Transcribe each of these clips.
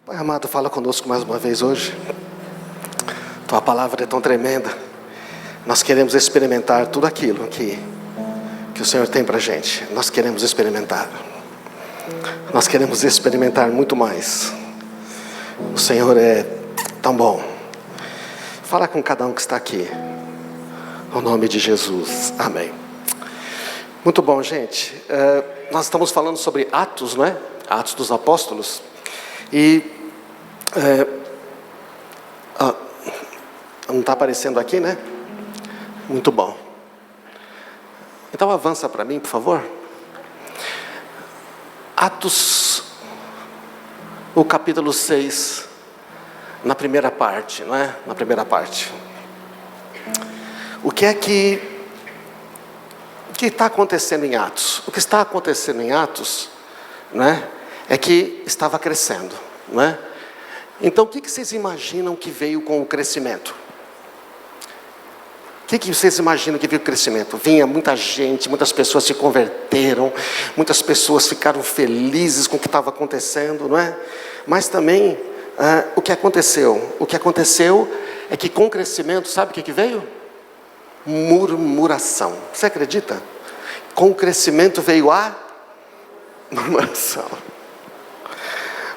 Pai amado, fala conosco mais uma vez hoje. Tua palavra é tão tremenda. Nós queremos experimentar tudo aquilo que o Senhor tem para a gente. Nós queremos experimentar. Nós queremos experimentar muito mais. O Senhor é tão bom. Fala com cada um que está aqui. No nome de Jesus. Amém. Muito bom, gente. Nós estamos falando sobre Atos, não é? Atos dos Apóstolos. E não está aparecendo aqui, né? Muito bom. Então avança para mim, por favor. Atos, o capítulo 6, na primeira parte, não é? Na primeira parte. O que é que está acontecendo em Atos? O que está acontecendo em Atos, né, é que estava crescendo, não é? Então, o que vocês imaginam que veio com o crescimento? O que vocês imaginam que veio com o crescimento? Vinha muita gente, muitas pessoas se converteram, muitas pessoas ficaram felizes com o que estava acontecendo, não é? Mas também, o que aconteceu? O que aconteceu é que com o crescimento, sabe o que veio? Murmuração. Você acredita? Com o crescimento veio a murmuração.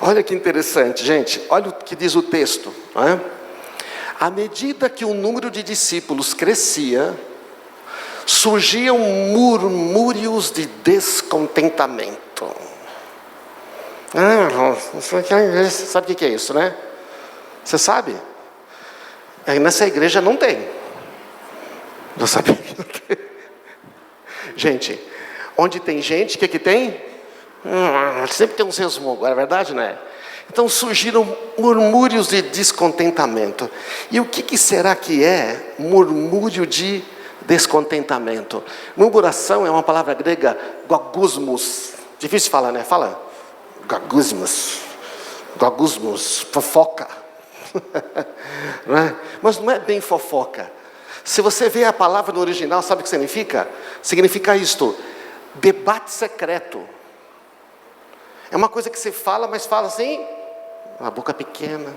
Olha que interessante, gente. Olha o que diz o texto, não é? À medida que o número de discípulos crescia, surgiam murmúrios de descontentamento. Sabe o que é isso, né? Você sabe? Nessa igreja não tem. Eu sabia que não tem. Gente, onde tem gente, o que tem? Sempre tem uns resmungos, é verdade, não é? Então surgiram murmúrios de descontentamento. E o que será que é murmúrio de descontentamento? Murmuração é uma palavra grega, gogusmos. Difícil de falar, né? Fala. Gogusmos, fofoca. Não é? Mas não é bem fofoca. Se você vê a palavra no original, sabe o que significa? Significa isto: debate secreto. É uma coisa que você fala, mas fala assim, uma boca pequena.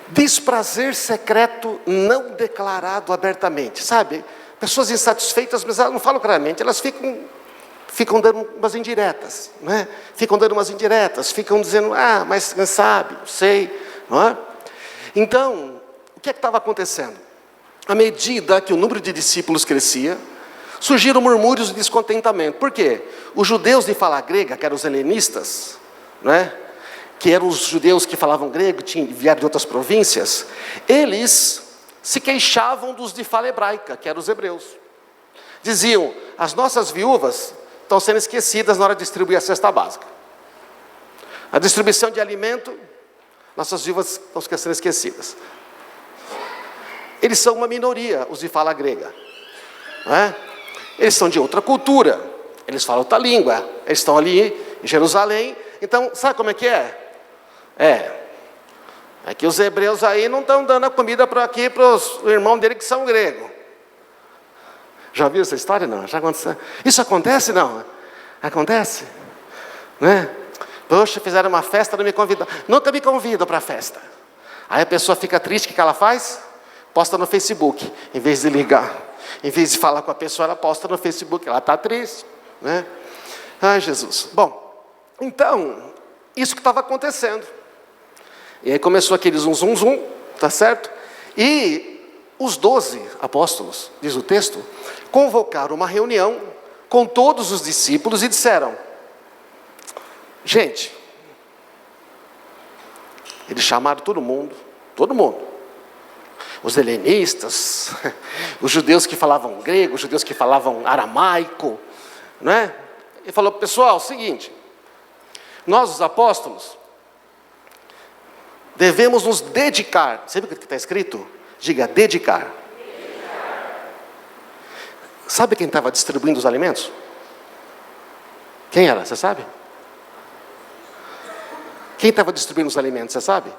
Desprazer secreto não declarado abertamente. Sabe? Pessoas insatisfeitas, mas elas não falam claramente, elas ficam dando umas indiretas, não é? Ficam dando umas indiretas, ficam dizendo, mas quem sabe, não sei, não é? Então, o que estava acontecendo? À medida que o número de discípulos crescia, surgiram murmúrios de descontentamento. Por quê? Os judeus de fala grega, que eram os helenistas, né? Que eram os judeus que falavam grego, vieram de outras províncias, eles se queixavam dos de fala hebraica, que eram os hebreus. Diziam, as nossas viúvas estão sendo esquecidas na hora de distribuir a cesta básica. A distribuição de alimento, nossas viúvas estão sendo esquecidas. Eles são uma minoria, os de fala grega, não é? Eles são de outra cultura, eles falam outra língua, eles estão ali em Jerusalém. Então, sabe como é que é? É que os hebreus aí não estão dando a comida para os irmãos dele que são gregos. Já viu essa história? Não? Já aconteceu? Isso acontece? Não? Acontece? Né? Poxa, fizeram uma festa, não me convidaram. Nunca me convidam para a festa. Aí a pessoa fica triste, o que ela faz? Posta no Facebook, em vez de ligar. Em vez de falar com a pessoa, ela posta no Facebook. Ela está triste, né? Ai, Jesus. Bom, então, isso que estava acontecendo. E aí começou aquele zum, tá certo? E os 12 apóstolos, diz o texto, convocaram uma reunião com todos os discípulos e disseram, gente, eles chamaram todo mundo, os helenistas, os judeus que falavam grego, os judeus que falavam aramaico, não é? Ele falou, pessoal, é o seguinte, nós os apóstolos, devemos nos dedicar, sabe o que está escrito? Diga, dedicar. Sabe quem estava distribuindo os alimentos? Quem era, você sabe? Quem estava distribuindo os alimentos, você sabe?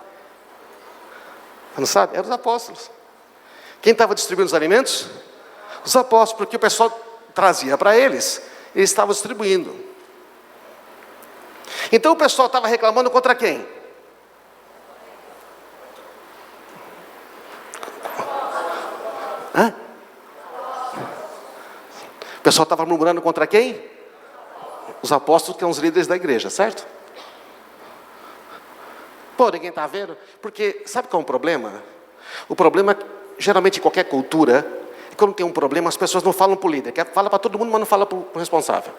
Não sabe? Eram os apóstolos. Quem estava distribuindo os alimentos? Os apóstolos, porque o pessoal trazia para eles, eles estavam distribuindo. Então o pessoal estava reclamando contra quem? pessoal estava murmurando contra quem? Os apóstolos, que são os líderes da igreja, certo? Pô, ninguém está vendo? Porque, sabe qual é o problema? O problema, geralmente em qualquer cultura, é quando tem um problema, as pessoas não falam para o líder. Fala para todo mundo, mas não fala para o responsável.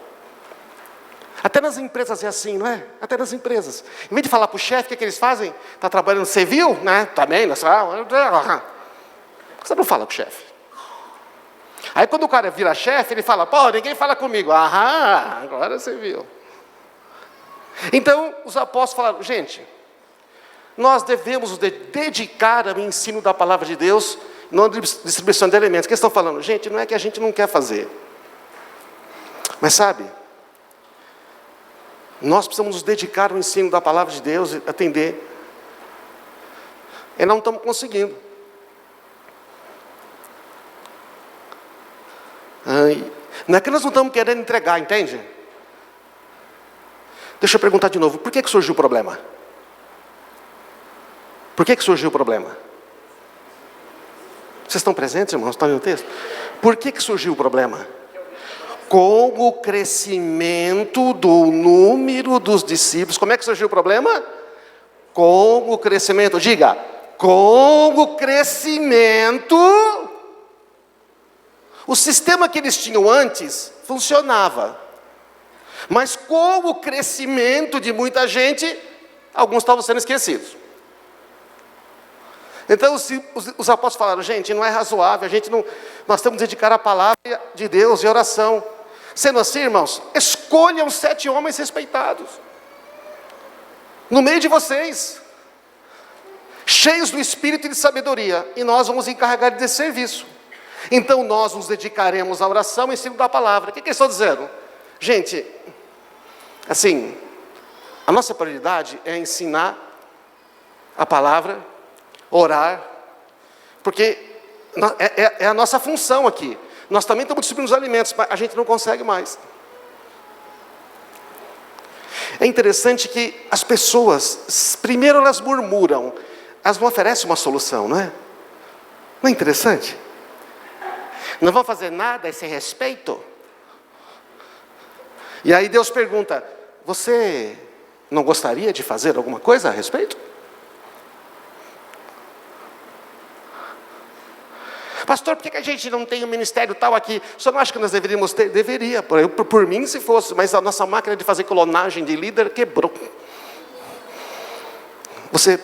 Até nas empresas é assim, não é? Até nas empresas. Em vez de falar para o chefe, o que eles fazem? Está trabalhando, você viu? Né? Também, não sei. Você não fala com o chefe. Aí quando o cara vira chefe, ele fala, pô, ninguém fala comigo. Aham, agora você viu. Então, os apóstolos falaram, gente, nós devemos nos dedicar ao ensino da palavra de Deus, não à distribuição de elementos. O que eles estão falando? Gente, não é que a gente não quer fazer. Mas sabe, nós precisamos nos dedicar ao ensino da palavra de Deus e atender. E não estamos conseguindo. Não é que nós não estamos querendo entregar, entende? Deixa eu perguntar de novo, por que surgiu o problema? Por que surgiu o problema? Vocês estão presentes, irmãos? Estão no texto? Por que surgiu o problema? Com o crescimento do número dos discípulos. Como é que surgiu o problema? Com o crescimento, diga, com o crescimento. O sistema que eles tinham antes funcionava. Mas com o crescimento de muita gente, alguns estavam sendo esquecidos. Então os apóstolos falaram, gente, não é razoável, nós temos que dedicar a palavra de Deus e oração. Sendo assim, irmãos, escolham 7 homens respeitados, no meio de vocês, cheios do Espírito e de sabedoria, e nós vamos encarregar desse serviço. Então nós nos dedicaremos à oração e ensino da palavra. O que eles estão dizendo? Gente, assim, a nossa prioridade é ensinar a palavra, orar, porque é a nossa função aqui. Nós também estamos distribuindo os alimentos, mas a gente não consegue mais. É interessante que as pessoas, primeiro elas murmuram, elas não oferecem uma solução, não é? Não é interessante? Não vão fazer nada a esse respeito? E aí Deus pergunta, você não gostaria de fazer alguma coisa a respeito? Pastor, por que a gente não tem um ministério tal aqui? O senhor não acha que nós deveríamos ter? Deveria, por mim se fosse, mas a nossa máquina de fazer clonagem de líder quebrou.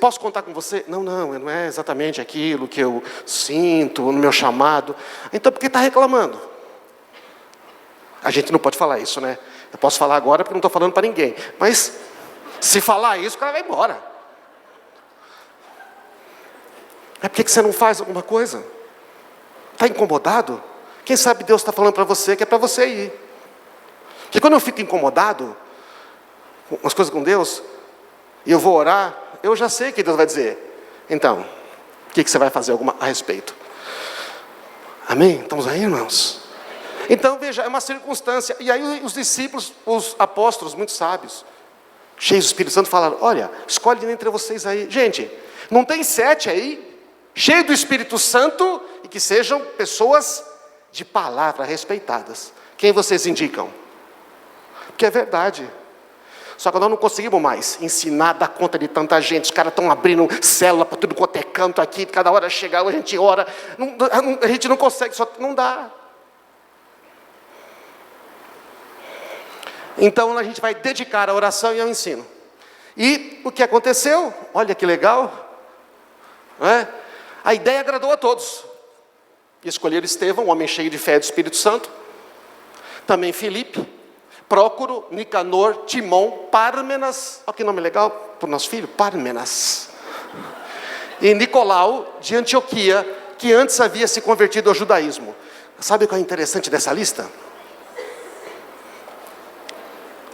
Posso contar com você? Não é exatamente aquilo que eu sinto no meu chamado. Então por que está reclamando? A gente não pode falar isso, né? Eu posso falar agora porque não estou falando para ninguém. Mas se falar isso, o cara vai embora. É porque você não faz alguma coisa? Está incomodado? Quem sabe Deus está falando para você que é para você ir. Porque quando eu fico incomodado com as coisas com Deus, e eu vou orar, eu já sei que Deus vai dizer. Então, o que você vai fazer a respeito? Amém? Estamos aí, irmãos? Então, veja, é uma circunstância. E aí os discípulos, os apóstolos, muito sábios, cheios do Espírito Santo, falaram, olha, escolhe entre vocês aí. Gente, não tem 7 aí, cheios do Espírito Santo, e que sejam pessoas de palavra respeitadas. Quem vocês indicam? Porque é verdade. Só que nós não conseguimos mais ensinar, dar conta de tanta gente. Os caras estão abrindo célula para tudo quanto é canto aqui. Cada hora chegar, a gente ora. A gente não consegue, só não dá. Então a gente vai dedicar a oração e ao ensino. E o que aconteceu? Olha que legal. Não é? A ideia agradou a todos. Escolheram Estevão, um homem cheio de fé do Espírito Santo. Também Filipe, Prócoro, Nicanor, Timon, Pármenas. Olha que nome legal para o nosso filho, Pármenas. E Nicolau, de Antioquia, que antes havia se convertido ao judaísmo. Sabe o que é interessante dessa lista?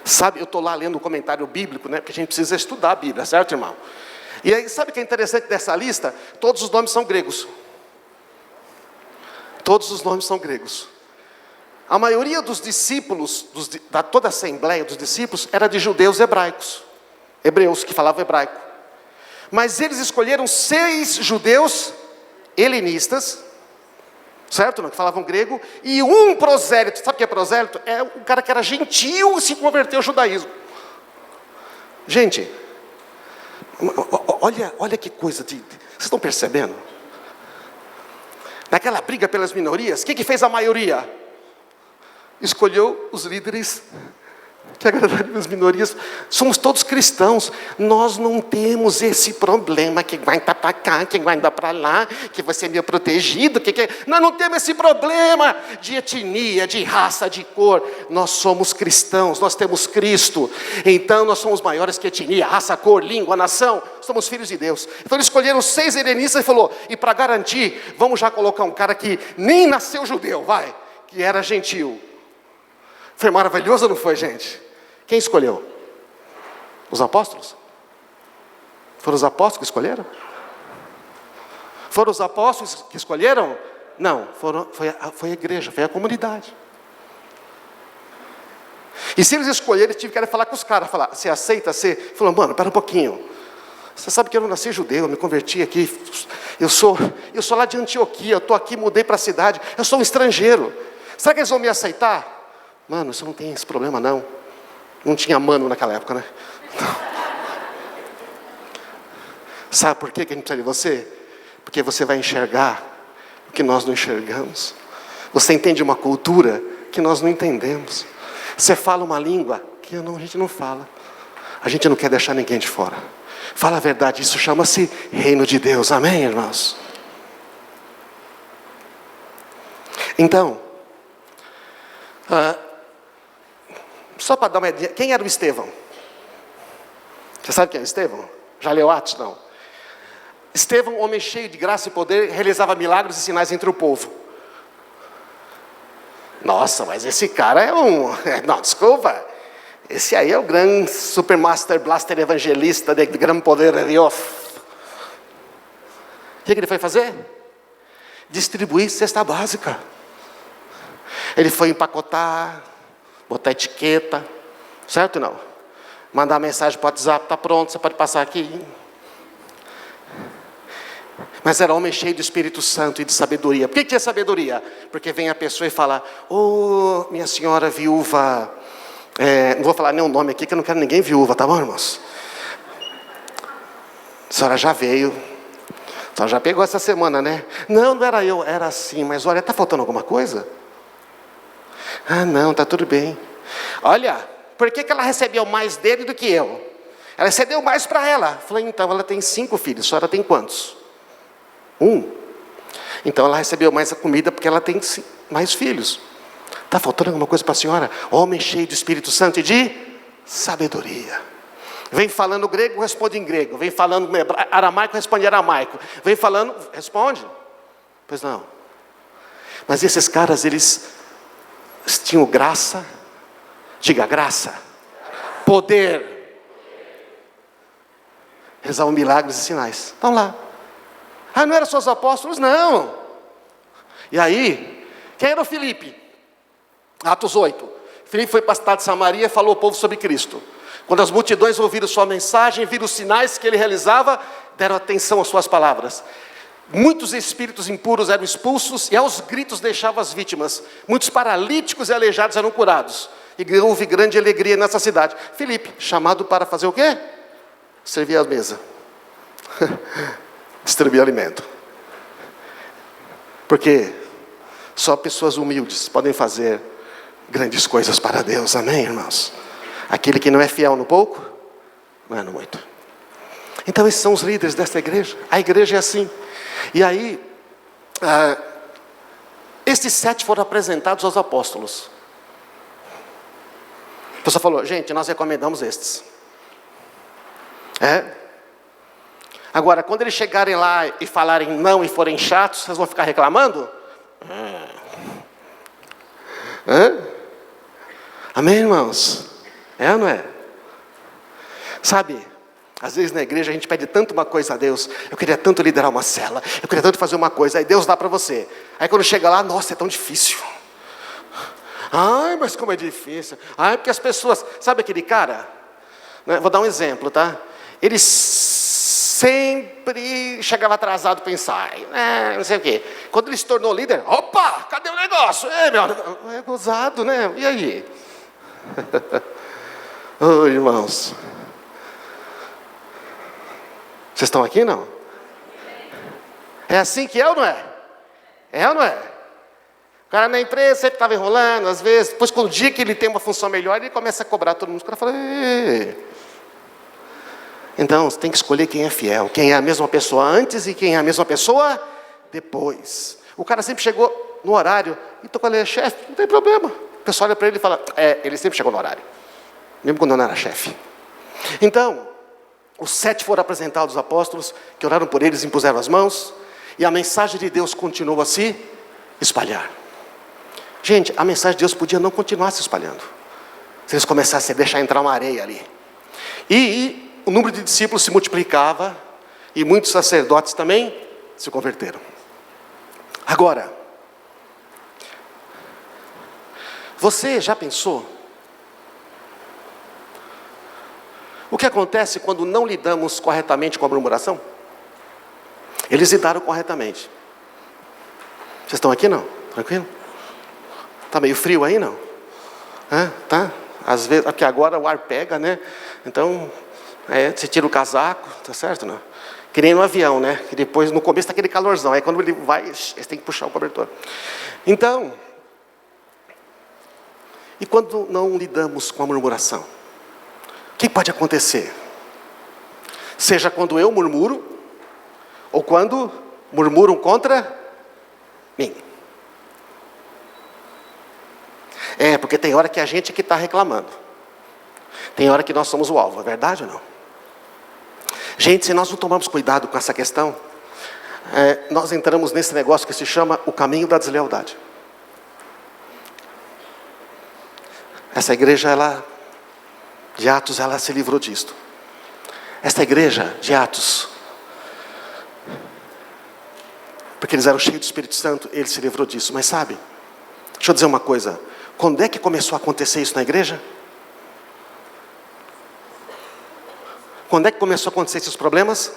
Sabe, eu estou lá lendo o comentário bíblico, né? Porque a gente precisa estudar a Bíblia, certo, irmão? E aí, sabe o que é interessante dessa lista? Todos os nomes são gregos. Todos os nomes são gregos. A maioria dos discípulos, da toda a assembleia dos discípulos, era de judeus hebraicos. Hebreus, que falavam hebraico. Mas eles escolheram 6 judeus helenistas certo? Não, que falavam grego, e um prosélito, sabe o que é prosélito? É um cara que era gentil e se converteu ao judaísmo. Gente, olha que coisa, vocês estão percebendo? Naquela briga pelas minorias, o que fez a maioria? Escolheu os líderes que agradaram as minorias. Somos todos cristãos, nós não temos esse problema, que vai estar para cá, que vai andar para lá, que você é meio protegido, nós não temos esse problema de etnia, de raça, de cor. Nós somos cristãos, nós temos Cristo, então nós somos maiores que etnia, raça, cor, língua, nação, somos filhos de Deus. Então eles escolheram 6 helenistas e falou, e para garantir, vamos já colocar um cara que nem nasceu judeu, que era gentil. Foi maravilhoso ou não foi, gente? Quem escolheu? Os apóstolos? Foram os apóstolos que escolheram? Foram os apóstolos que escolheram? Não, foi a igreja, foi a comunidade. E se eles escolherem, eles tiveram que falar com os caras, falar, você aceita ser? Falou, mano, pera um pouquinho. Você sabe que eu não nasci judeu, eu me converti aqui, eu sou lá de Antioquia, eu estou aqui, mudei para a cidade, eu sou um estrangeiro. Será que eles vão me aceitar? Mano, você não tem esse problema não. Não tinha mano naquela época, né? Sabe por que a gente precisa de você? Porque você vai enxergar o que nós não enxergamos. Você entende uma cultura que nós não entendemos. Você fala uma língua que a gente não fala. A gente não quer deixar ninguém de fora. Fala a verdade, isso chama-se reino de Deus. Amém, irmãos? Então, só para dar uma ideia, quem era o Estevão? Você sabe quem é o Estevão? Já leu Atos? Não. Estevão, homem cheio de graça e poder, realizava milagres e sinais entre o povo. Nossa, mas esse cara é não, desculpa. Esse aí é o grande super master blaster evangelista de grande poder de Deus. O que ele foi fazer? Distribuir cesta básica. Ele foi empacotar, botar etiqueta, certo ou não? Mandar mensagem para o WhatsApp, está pronto, você pode passar aqui. Mas era homem cheio do Espírito Santo e de sabedoria. Por que é sabedoria? Porque vem a pessoa e fala, minha senhora viúva, não vou falar nenhum nome aqui, que eu não quero ninguém viúva, tá bom, irmãos? A senhora já veio, a senhora já pegou essa semana, né? Não era eu, era assim, mas olha, está faltando alguma coisa? Ah, não, está tudo bem. Olha, por que ela recebeu mais dele do que eu? Ela recebeu mais para ela. Falei, então, ela tem 5 filhos, a senhora tem quantos? 1. Então, ela recebeu mais a comida porque ela tem mais filhos. Está faltando alguma coisa para a senhora? Homem cheio do Espírito Santo e de sabedoria. Vem falando grego, responde em grego. Vem falando aramaico, responde em aramaico. Vem falando, responde. Pois não. Mas esses caras, eles tinham graça, diga graça, poder, realizavam milagres e sinais. Estão lá. Ah, não eram só os apóstolos? Não. E aí, quem era o Filipe? Atos 8. Filipe foi para a cidade de Samaria e falou ao povo sobre Cristo. Quando as multidões ouviram sua mensagem, viram os sinais que ele realizava, deram atenção às suas palavras. Muitos espíritos impuros eram expulsos e aos gritos deixavam as vítimas. Muitos paralíticos e aleijados eram curados. E houve grande alegria nessa cidade. Filipe, chamado para fazer o quê? Servir a mesa. Distribuir alimento. Porque só pessoas humildes podem fazer grandes coisas para Deus. Amém, irmãos? Aquele que não é fiel no pouco, não é no muito. Então esses são os líderes desta igreja. A igreja é assim. E aí, estes 7 foram apresentados aos apóstolos. A pessoa falou, gente, nós recomendamos estes. Agora, quando eles chegarem lá e falarem não e forem chatos, vocês vão ficar reclamando? Amém, irmãos? É ou não é? Sabe, às vezes na igreja a gente pede tanto uma coisa a Deus. Eu queria tanto liderar uma cela, eu queria tanto fazer uma coisa, aí Deus dá para você. Aí quando chega lá, nossa, é tão difícil. Ai, mas como é difícil. Ai, porque as pessoas, sabe aquele cara? Vou dar um exemplo, tá? Ele sempre chegava atrasado para o ensaio, não sei o quê. Quando ele se tornou líder, opa, cadê o negócio? É gozado, né? E aí? Oi, irmãos. Vocês estão aqui, não? É assim que é ou não é? É ou não é? O cara na empresa sempre estava enrolando, às vezes, depois quando o dia que ele tem uma função melhor, ele começa a cobrar todo mundo. O cara fala, ei. Então, você tem que escolher quem é fiel, quem é a mesma pessoa antes e quem é a mesma pessoa depois. O cara sempre chegou no horário, então qual é, chefe? Não tem problema. O pessoal olha para ele e fala, ele sempre chegou no horário, mesmo quando não era chefe. Então, os 7 foram apresentar aos apóstolos, que oraram por eles, impuseram as mãos, e a mensagem de Deus continuou a se espalhar. Gente, a mensagem de Deus podia não continuar se espalhando, se eles começassem a deixar entrar uma areia ali. E o número de discípulos se multiplicava, e muitos sacerdotes também se converteram. Agora, você já pensou o que acontece quando não lidamos corretamente com a murmuração? Eles lidaram corretamente. Vocês estão aqui, não? Tranquilo? Está meio frio aí, não? Tá? Às vezes, porque agora o ar pega, né? Então, você tira o casaco, tá certo, não? Que nem no avião, né? Que depois, no começo, está aquele calorzão. Aí quando ele vai, você tem que puxar o cobertor. Então, e quando não lidamos com a murmuração? O que pode acontecer? Seja quando eu murmuro, ou quando murmuram contra mim. Porque tem hora que a gente que está reclamando. Tem hora que nós somos o alvo, é verdade ou não? Gente, se nós não tomarmos cuidado com essa questão, nós entramos nesse negócio que se chama o caminho da deslealdade. Essa igreja, de Atos, ela se livrou disto. Esta igreja de Atos, porque eles eram cheios do Espírito Santo, ele se livrou disso. Mas sabe, deixa eu dizer uma coisa, quando é que começou a acontecer isso na igreja? Quando é que começou a acontecer esses problemas?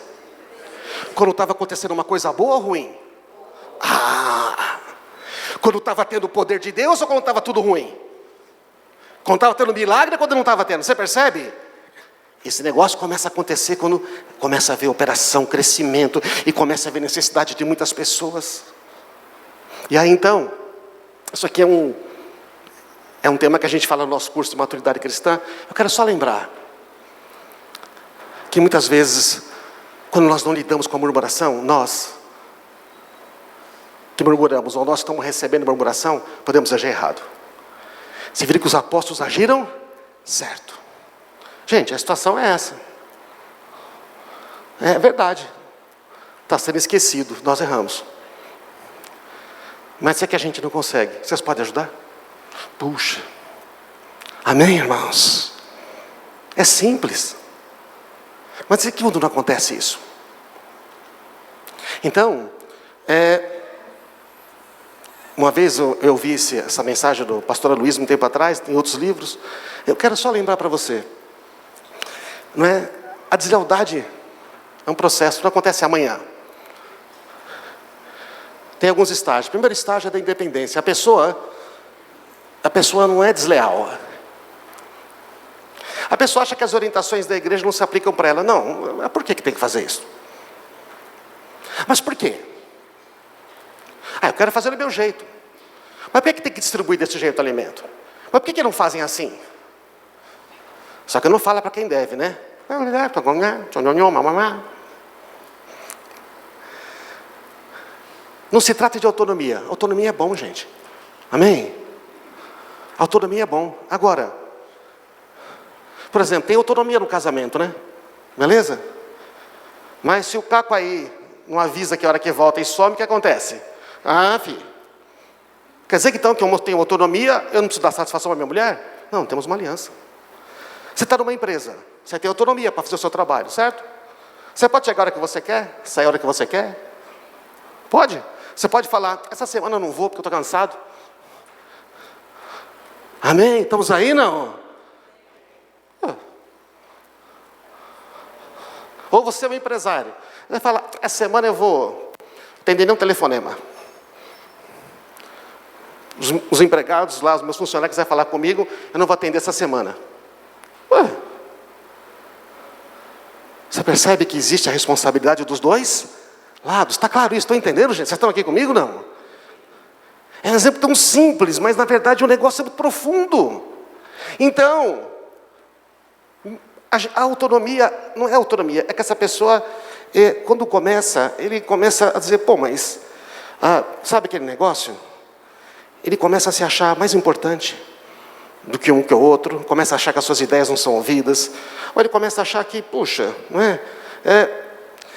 Quando estava acontecendo uma coisa boa ou ruim? Quando estava tendo o poder de Deus ou quando estava tudo ruim? Quando estava tendo milagre ou quando não estava tendo? Você percebe? Esse negócio começa a acontecer quando começa a ver operação, crescimento, e começa a ver necessidade de muitas pessoas. E aí então, isso aqui é um tema que a gente fala no nosso curso de maturidade cristã. Eu quero só lembrar que muitas vezes, quando nós não lidamos com a murmuração, nós que murmuramos, ou nós estamos recebendo murmuração, podemos agir errado. Você viu que os apóstolos agiram certo. Gente, a situação é essa. É verdade. Está sendo esquecido, nós erramos. Mas é que a gente não consegue. Vocês podem ajudar? Puxa. Amém, irmãos? É simples. Mas é que quando não acontece isso? Então, uma vez eu ouvi essa mensagem do pastor Aloysio um tempo atrás, tem outros livros. Eu quero só lembrar para você. Não é? A deslealdade é um processo, não acontece amanhã. Tem alguns estágios. O primeiro estágio é da independência. A pessoa não é desleal. A pessoa acha que as orientações da igreja não se aplicam para ela. Não, por que tem que fazer isso? Mas por quê? Eu quero fazer do meu jeito. Mas por que tem que distribuir desse jeito o alimento? Mas por que não fazem assim? Só que não fala para quem deve, né? Não se trata de autonomia. Autonomia é bom, gente. Amém? Autonomia é bom. Agora, por exemplo, tem autonomia no casamento, né? Beleza? Mas se o caco aí não avisa que a hora que volta e some, o que acontece? Filho. Quer dizer que então que eu tenho autonomia, eu não preciso dar satisfação para minha mulher? Não, temos uma aliança. Você está numa empresa, você tem autonomia para fazer o seu trabalho, certo? Você pode chegar a hora que você quer, sair a hora que você quer? Pode. Você pode falar, essa semana eu não vou porque eu estou cansado. Amém? Estamos aí, não? Ou você é um empresário. Você fala, essa semana eu vou atender nenhum telefonema. Os empregados lá, os meus funcionários quiserem falar comigo, eu não vou atender essa semana. Ué, você percebe que existe a responsabilidade dos dois lados? Está claro isso? Estão entendendo, gente? Vocês estão aqui comigo, não? É um exemplo tão simples, mas na verdade o negócio é muito profundo. Então, a autonomia, não é autonomia, é que essa pessoa, quando começa, ele começa a dizer, pô, mas, sabe aquele negócio? Ele começa a se achar mais importante do que um que o outro, começa a achar que as suas ideias não são ouvidas, ou ele começa a achar que, puxa, não é?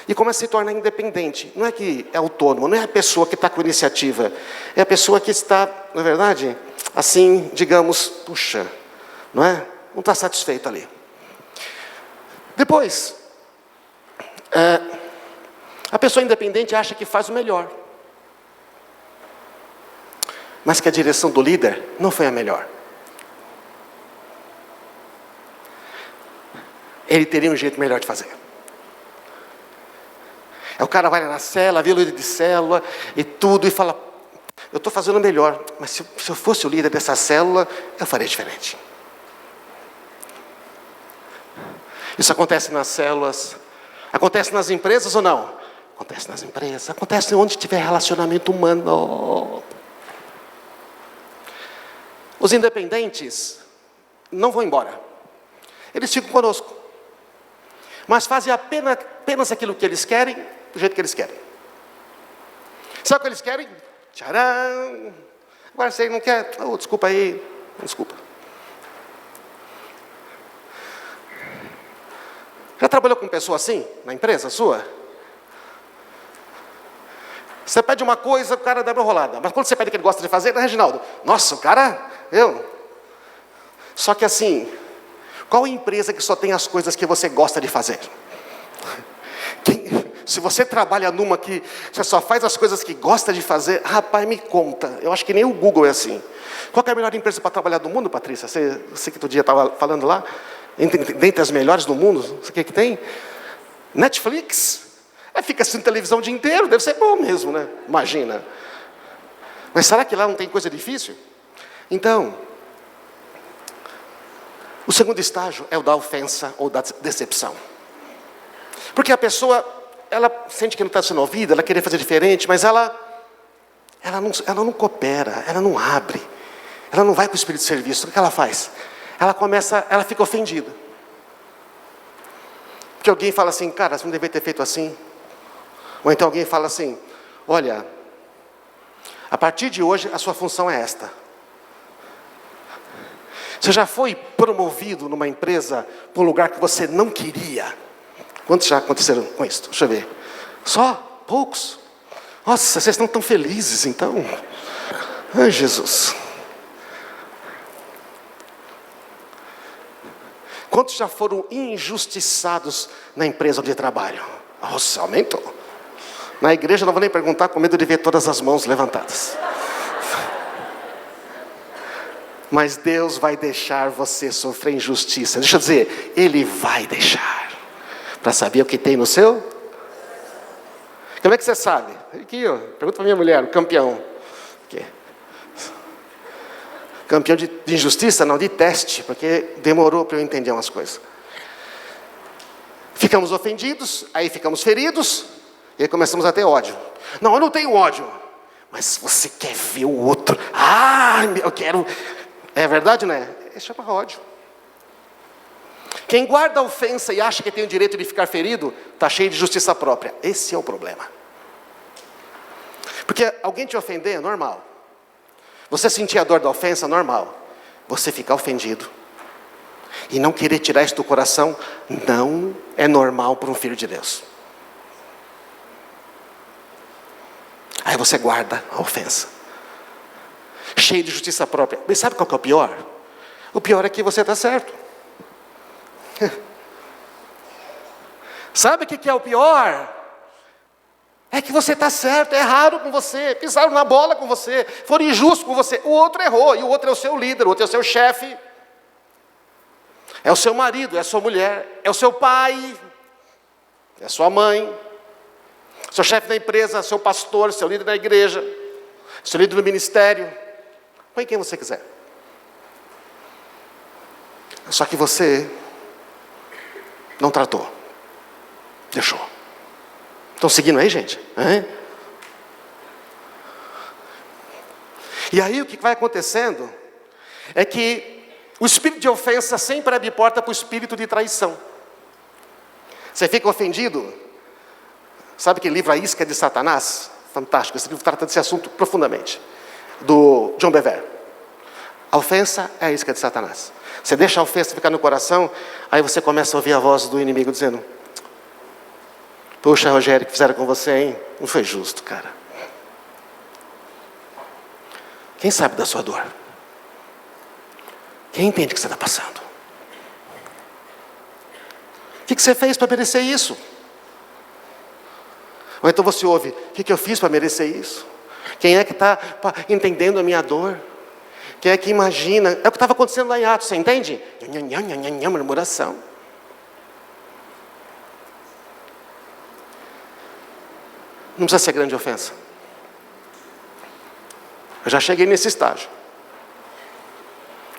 E começa a se tornar independente. Não é que é autônomo, não é a pessoa que está com iniciativa, é a pessoa que está, na verdade, assim, digamos, puxa, não é? Não está satisfeito ali. Depois, a pessoa independente acha que faz o melhor, mas que a direção do líder não foi a melhor. Ele teria um jeito melhor de fazer. Aí o cara vai na célula, vê o líder de célula e tudo, e fala, eu estou fazendo melhor, mas se eu fosse o líder dessa célula, eu faria diferente. Isso acontece nas células, acontece nas empresas ou não? Acontece nas empresas, acontece onde tiver relacionamento humano. Os independentes não vão embora. Eles ficam conosco. Mas fazem apenas aquilo que eles querem, do jeito que eles querem. Sabe o que eles querem? Tcharam! Agora você não quer? Oh, desculpa aí. Desculpa. Já trabalhou com pessoa assim, na empresa sua? Você pede uma coisa, o cara dá uma enrolada. Mas quando você pede o que ele gosta de fazer, né, Reginaldo? Nossa, o cara, Só que assim, qual empresa que só tem as coisas que você gosta de fazer? Se você trabalha numa que você só faz as coisas que gosta de fazer, rapaz, me conta. Eu acho que nem o Google é assim. Qual que é a melhor empresa para trabalhar do mundo, Patrícia? Você que outro dia estava falando lá, dentre as melhores do mundo, o que tem? Netflix. Fica assistindo televisão o dia inteiro, deve ser bom mesmo, né? Imagina. Mas será que lá não tem coisa difícil? Então, o segundo estágio é o da ofensa ou da decepção. Porque a pessoa, ela sente que não está sendo ouvida, ela queria fazer diferente, mas ela não coopera, ela não abre, ela não vai com o espírito de serviço. O que ela faz? Ela fica ofendida. Porque alguém fala assim, cara, você não deveria ter feito assim. Ou então alguém fala assim, olha, a partir de hoje a sua função é esta. Você já foi promovido numa empresa para um lugar que você não queria? Quantos já aconteceram com isso? Deixa eu ver. Só? Poucos? Nossa, vocês estão tão felizes então. Ai, Jesus. Quantos já foram injustiçados na empresa onde trabalham? Nossa, aumentou. Na igreja não vou nem perguntar, com medo de ver todas as mãos levantadas. Mas Deus vai deixar você sofrer injustiça. Deixa eu dizer, Ele vai deixar. Para saber o que tem no seu? Como é que você sabe? Aqui, ó, pergunta para minha mulher, o campeão. Aqui. Campeão de injustiça? Não, de teste, porque demorou para eu entender umas coisas. Ficamos ofendidos, aí ficamos feridos, e aí começamos a ter ódio. Não, eu não tenho ódio. Mas você quer ver o outro. Eu quero... É verdade, né? Isso chama ódio. Quem guarda a ofensa e acha que tem o direito de ficar ferido, está cheio de justiça própria. Esse é o problema. Porque alguém te ofender é normal. Você sentir a dor da ofensa é normal. Você ficar ofendido e não querer tirar isso do coração, não é normal para um filho de Deus. Aí você guarda a ofensa. Cheio de justiça própria. Mas sabe qual que é o pior? O pior é que você está certo. Sabe o que é o pior? É que você está certo, erraram com você, pisaram na bola com você, foram injustos com você. O outro errou, e o outro é o seu líder, o outro é o seu chefe. É o seu marido, é a sua mulher, é o seu pai. é sua mãe, seu chefe da empresa, seu pastor, seu líder da igreja, seu líder do ministério. Põe quem você quiser. Só que você não tratou. Deixou. Estão seguindo aí, gente? E aí o que vai acontecendo é que o espírito de ofensa sempre abre porta para o espírito de traição. Você fica ofendido? Sabe que livro A Isca de Satanás? Fantástico, esse livro trata desse assunto profundamente. Do John Bevere. A ofensa é a isca de Satanás. Você deixa a ofensa ficar no coração, aí você começa a ouvir a voz do inimigo dizendo: poxa, Rogério, o que fizeram com você, hein? Não foi justo, cara. Quem sabe da sua dor? Quem entende o que você está passando? O que você fez para merecer isso? Ou então você ouve: o que eu fiz para merecer isso? Quem é que está entendendo a minha dor? Quem é que imagina? É o que estava acontecendo lá em Atos, você entende? Murmuração. Não precisa ser grande ofensa. Eu já cheguei nesse estágio.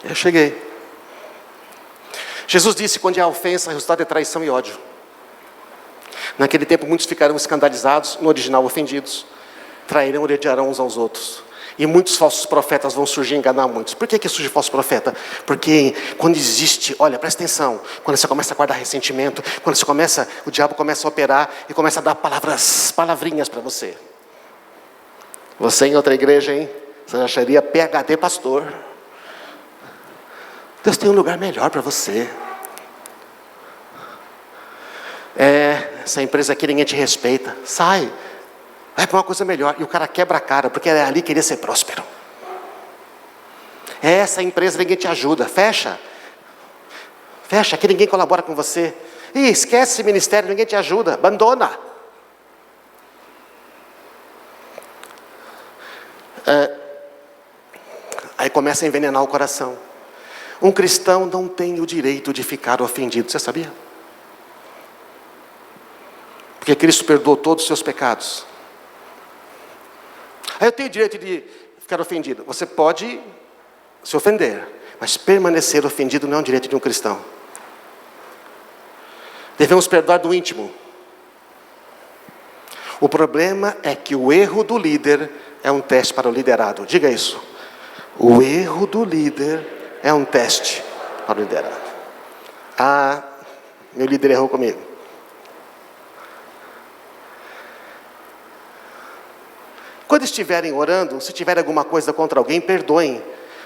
Eu cheguei. Jesus disse: quando há ofensa, o resultado é traição e ódio. Naquele tempo muitos ficaram escandalizados, no original ofendidos. Trairão e odiarão uns aos outros. E muitos falsos profetas vão surgir e enganar muitos. Por que surge falso profeta? Porque quando existe, olha, presta atenção, quando você começa a guardar ressentimento, quando você começa, o diabo começa a operar e começa a dar palavrinhas para você. Você em outra igreja, hein? Você acharia PhD pastor. Deus tem um lugar melhor para você. Essa empresa aqui ninguém te respeita. Sai. Vai para uma coisa melhor. E o cara quebra a cara, porque ali queria ser próspero. Essa empresa ninguém te ajuda. Fecha. Fecha, aqui ninguém colabora com você. Ih, esquece esse ministério, ninguém te ajuda. Abandona. Aí começa a envenenar o coração. Um cristão não tem o direito de ficar ofendido. Você sabia? Porque Cristo perdoou todos os seus pecados. Aí eu tenho o direito de ficar ofendido. Você pode se ofender, mas permanecer ofendido não é um direito de um cristão. Devemos perdoar do íntimo. O problema é que o erro do líder é um teste para o liderado. Diga isso. O erro do líder é um teste para o liderado. Ah, meu líder errou comigo. Quando estiverem orando, se tiver alguma coisa contra alguém, perdoem,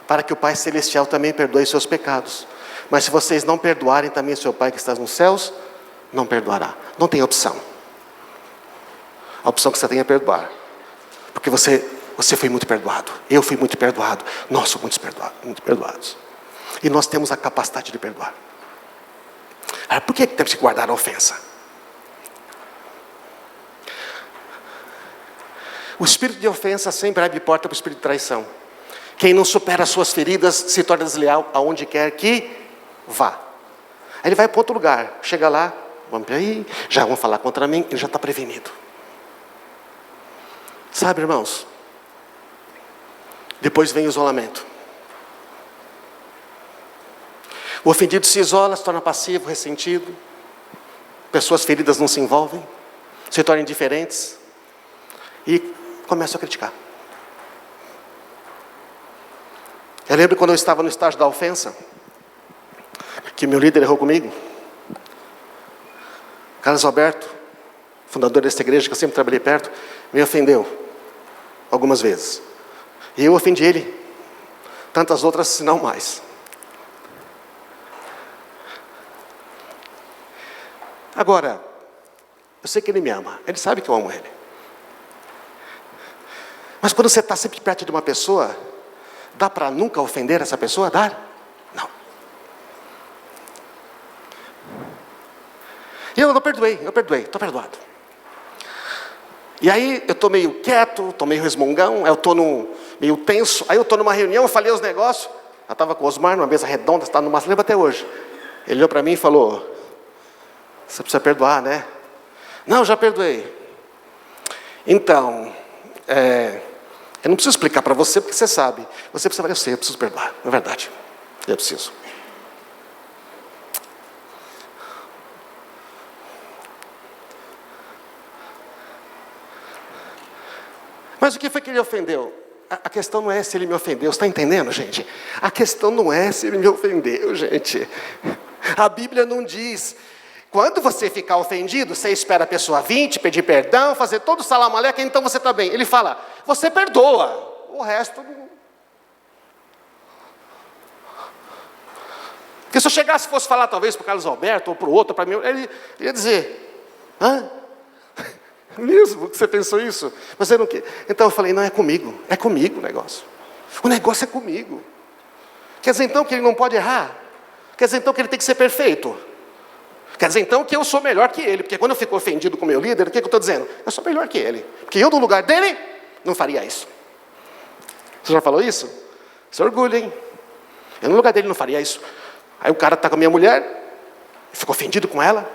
para que o Pai Celestial também perdoe seus pecados. Mas se vocês não perdoarem, também o seu Pai que está nos céus não perdoará. Não tem opção. A opção que você tem é perdoar. Porque você foi muito perdoado. Eu fui muito perdoado. Nós somos muito perdoados. E nós temos a capacidade de perdoar. Por que temos que guardar a ofensa? O espírito de ofensa sempre abre porta para o espírito de traição. Quem não supera as suas feridas se torna desleal aonde quer que vá. Aí ele vai para outro lugar. Chega lá, já vão falar contra mim, ele já está prevenido. Sabe, irmãos? Depois vem o isolamento. O ofendido se isola, se torna passivo, ressentido. Pessoas feridas não se envolvem, se tornam indiferentes e começam a criticar. Eu lembro quando eu estava no estágio da ofensa, que meu líder errou comigo. Carlos Alberto, fundador desta igreja, que eu sempre trabalhei perto, me ofendeu algumas vezes. E eu ofendi ele, tantas outras, se não mais. Agora, eu sei que ele me ama, ele sabe que eu amo ele. Mas quando você está sempre perto de uma pessoa, dá para nunca ofender essa pessoa? Dá? Não. E eu perdoei, estou perdoado. E aí eu estou meio quieto, estou meio resmungão, eu estou meio tenso. Aí eu estou numa reunião, eu falei os negócios. Eu estava com o Osmar numa mesa redonda, está numa lembra até hoje. Ele olhou para mim e falou: você precisa perdoar, né? Não, já perdoei. Então, eu não preciso explicar para você, porque você sabe. Você precisa falar, eu sei, eu preciso perdoar. É verdade, eu preciso. Mas o que foi que ele ofendeu? A questão não é se ele me ofendeu, você está entendendo, gente? A questão não é se ele me ofendeu, gente. A Bíblia não diz, quando você ficar ofendido, você espera a pessoa vir, te pedir perdão, fazer todo o salam aleikum, então você está bem. Ele fala, você perdoa, o resto não. Porque se eu chegasse e fosse falar talvez para o Carlos Alberto, ou para o outro, para mim, ele ia dizer, hã? Mesmo que você pensou isso? Você não quer. Então eu falei, não, é comigo o negócio. O negócio é comigo. Quer dizer então que ele não pode errar? Quer dizer então que ele tem que ser perfeito? Quer dizer então que eu sou melhor que ele? Porque quando eu fico ofendido com o meu líder, o que eu estou dizendo? Eu sou melhor que ele. Porque eu no lugar dele, não faria isso. Você já falou isso? Isso é orgulho, hein? Eu no lugar dele não faria isso. Aí o cara está com a minha mulher, fico ofendido com ela,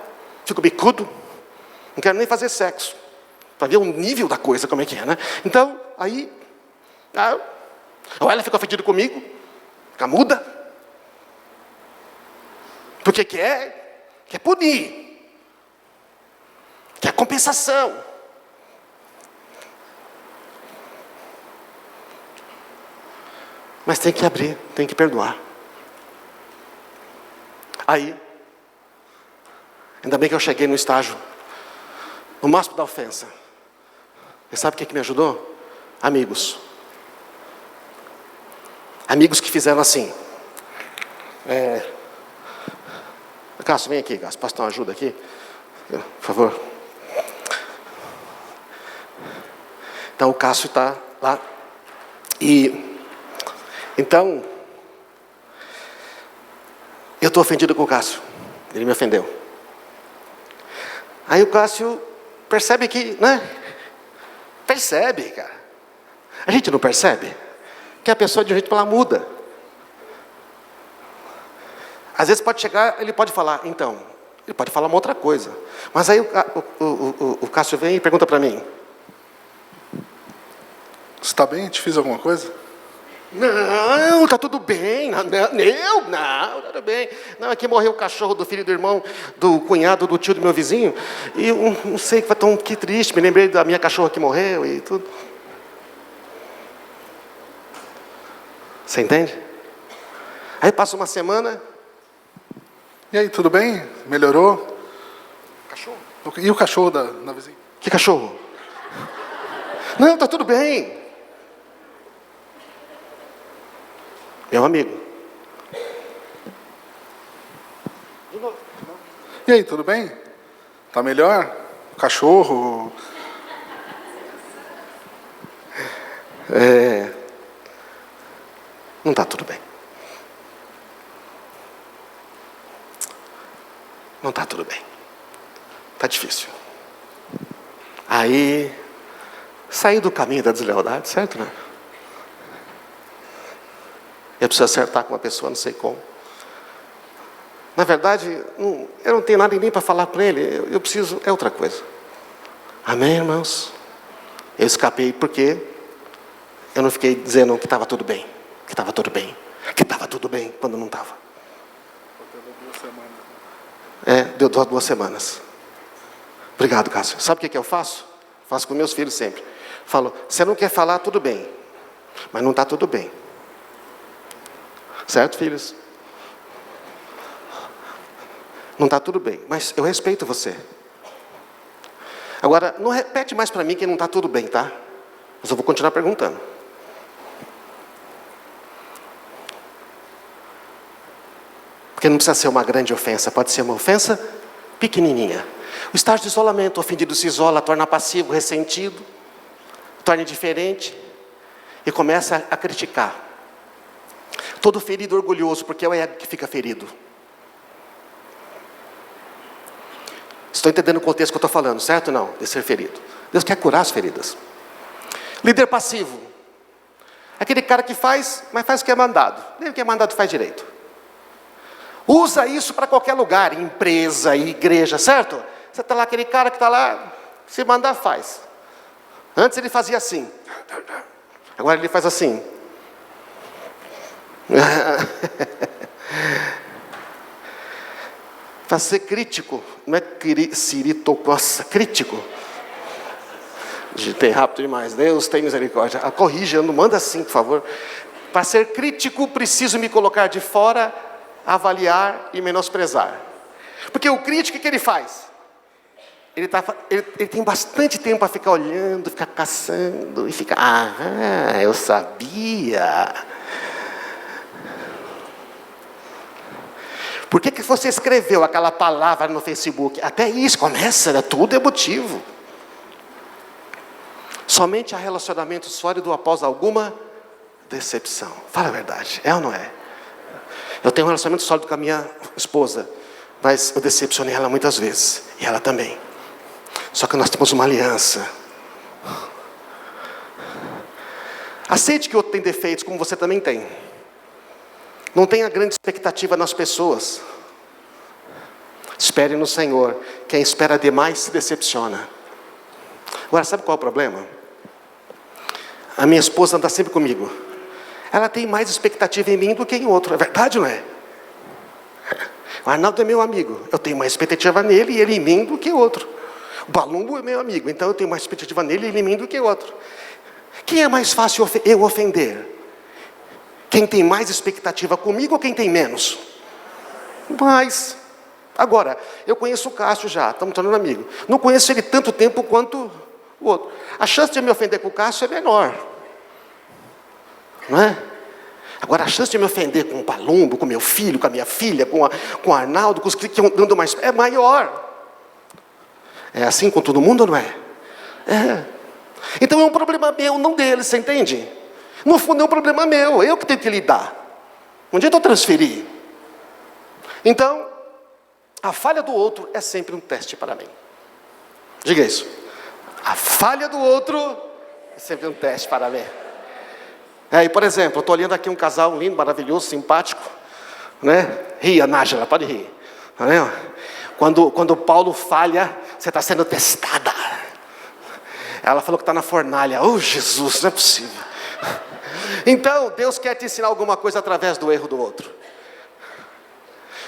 fico bicudo, não quero nem fazer sexo. Para ver o nível da coisa, como é que é, né? Então, aí, ou ela fica ofendida comigo, fica muda, porque quer punir, quer compensação. Mas tem que abrir, tem que perdoar. Aí, ainda bem que eu cheguei no estágio, no máximo da ofensa. E sabe o que me ajudou? Amigos. Amigos que fizeram assim. Cássio, vem aqui, Cássio. Posso dar uma ajuda aqui? Por favor. Então o Cássio está lá. Então, eu estou ofendido com o Cássio. Ele me ofendeu. Aí o Cássio percebe que, né? Percebe, cara. A gente não percebe que a pessoa de um jeito ela muda. Às vezes pode chegar, ele pode falar, então, ele pode falar uma outra coisa. Mas aí o Cássio vem e pergunta para mim. Você está bem? Te fiz alguma coisa? Não, está tudo bem. Não, tudo bem. Não, aqui morreu o cachorro do filho do irmão, do cunhado, do tio do meu vizinho. E eu não sei, que triste. Me lembrei da minha cachorra que morreu e tudo. Você entende? Aí passa uma semana. E aí, tudo bem? Melhorou? Cachorro? E o cachorro da vizinha? Que cachorro? Não, está tudo bem. Meu amigo. De novo. E aí, tudo bem? Tá melhor? O cachorro? Não está tudo bem. Não está tudo bem. Está difícil. Aí, saí do caminho da deslealdade, certo, né? Eu preciso acertar com uma pessoa, não sei como. Na verdade, eu não tenho nada nem para falar para ele. Eu preciso, é outra coisa. Amém, irmãos? Eu escapei porque eu não fiquei dizendo que estava tudo bem. Que estava tudo bem. Que estava tudo bem, quando não estava. Deu 2 semanas. Obrigado, Cássio. Sabe o que eu faço? Faço com meus filhos sempre. Falo, você não quer falar, tudo bem. Mas não está tudo bem. Certo, filhos? Não está tudo bem, mas eu respeito você. Agora, não repete mais para mim que não está tudo bem, tá? Mas eu vou continuar perguntando. Porque não precisa ser uma grande ofensa, pode ser uma ofensa pequenininha. O estágio de isolamento, o ofendido se isola, torna passivo, ressentido, torna indiferente e começa a criticar. Todo ferido orgulhoso, porque é o ego que fica ferido. Estou entendendo o contexto que eu estou falando, certo ou não? De ser ferido. Deus quer curar as feridas. Líder passivo. Aquele cara que faz, mas faz o que é mandado. Nem o que é mandado faz direito. Usa isso para qualquer lugar, empresa, igreja, certo? Você está lá, aquele cara que está lá, se mandar, faz. Antes ele fazia assim. Agora ele faz assim. Para ser crítico, não é nossa, crítico. Digitei rápido demais, Deus tem misericórdia. Corrija, não manda assim, por favor. Para ser crítico, preciso me colocar de fora, avaliar e menosprezar. Porque o crítico, o que ele faz? Ele tem bastante tempo para ficar olhando, ficar caçando, e ficar, eu sabia. Por que você escreveu aquela palavra no Facebook? Até isso, começa, tudo é motivo. Somente há relacionamento sólido após alguma decepção. Fala a verdade, é ou não é? Eu tenho um relacionamento sólido com a minha esposa, mas eu decepcionei ela muitas vezes, e ela também. Só que nós temos uma aliança. Aceite que o outro tem defeitos, como você também tem. Não tenha grande expectativa nas pessoas. Espere no Senhor. Quem espera demais se decepciona. Agora, sabe qual é o problema? A minha esposa anda sempre comigo. Ela tem mais expectativa em mim do que em outro. É verdade ou não é? O Arnaldo é meu amigo. Eu tenho mais expectativa nele e ele em mim do que outro. O Balumbo é meu amigo. Então eu tenho mais expectativa nele e ele em mim do que outro. Quem é mais fácil eu ofender? Quem tem mais expectativa comigo ou quem tem menos? Mas, agora, eu conheço o Cássio já, estamos tornando amigo. Não conheço ele tanto tempo quanto o outro. A chance de eu me ofender com o Cássio é menor. Não é? Agora, a chance de eu me ofender com o Palumbo, com meu filho, com a minha filha, com o Arnaldo, com os que andam mais, é maior. É assim com todo mundo ou não é? É. Então é um problema meu, não dele, você entende? No fundo é um problema meu, eu que tenho que lidar. Não adianta eu transferir. Então, a falha do outro é sempre um teste para mim. Diga isso. A falha do outro é sempre um teste para mim. E por exemplo, eu estou olhando aqui um casal lindo, maravilhoso, simpático. Né? Ria, Nájila, pode rir. Tá vendo? Quando Paulo falha, você está sendo testada. Ela falou que está na fornalha. Oh, Jesus, não é possível. Então, Deus quer te ensinar alguma coisa através do erro do outro.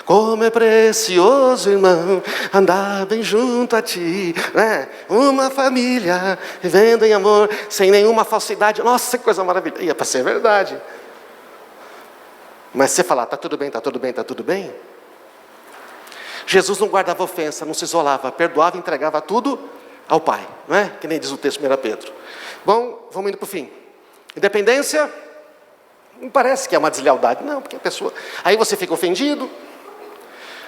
Como é precioso, irmão, andar bem junto a ti, né? Uma família, vivendo em amor, sem nenhuma falsidade. Nossa, que coisa maravilhosa. Ia para ser verdade. Mas você falar, está tudo bem, está tudo bem, está tudo bem? Jesus não guardava ofensa, não se isolava, perdoava e entregava tudo ao Pai, não é? Que nem diz o texto de 1 Pedro. Bom, vamos indo para o fim. Independência, não parece que é uma deslealdade, não, porque a pessoa... Aí você fica ofendido,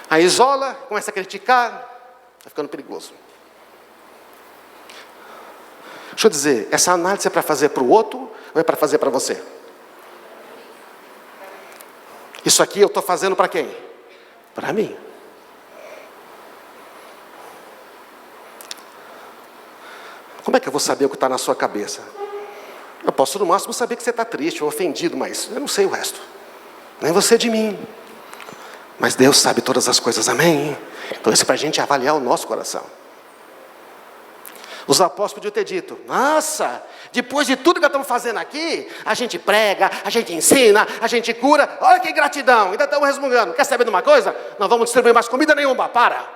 aí isola, começa a criticar, está ficando perigoso. Deixa eu dizer, essa análise é para fazer para o outro ou é para fazer para você? Isso aqui eu estou fazendo para quem? Para mim. Como é que eu vou saber o que está na sua cabeça? Eu posso no máximo saber que você está triste ou ofendido, mas eu não sei o resto. Nem você de mim. Mas Deus sabe todas as coisas, amém? Então isso é para a gente avaliar o nosso coração. Os apóstolos podiam ter dito, nossa, depois de tudo que nós estamos fazendo aqui, a gente prega, a gente ensina, a gente cura, olha que gratidão, ainda estamos resmungando. Quer saber de uma coisa? Não vamos distribuir mais comida nenhuma, para.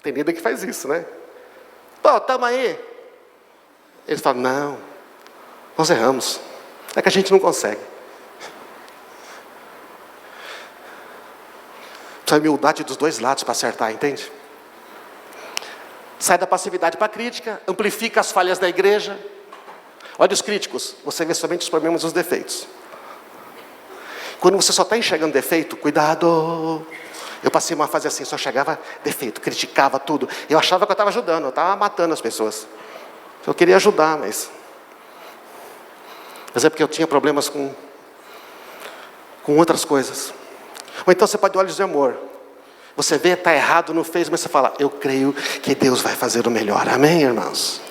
Tem líder que faz isso, né? Pô, estamos aí. Eles falam, não, nós erramos. É que a gente não consegue. Precisa de humildade dos dois lados para acertar, entende? Sai da passividade para a crítica, amplifica as falhas da igreja. Olha os críticos, você vê somente os problemas e os defeitos. Quando você só está enxergando defeito, cuidado. Eu passei uma fase assim, só chegava defeito, criticava tudo. Eu achava que eu estava ajudando, eu estava matando as pessoas. Eu queria ajudar, mas é porque eu tinha problemas com outras coisas. Ou então você pode ter olhos de amor. Você vê, está errado, não fez, mas você fala, eu creio que Deus vai fazer o melhor. Amém, irmãos?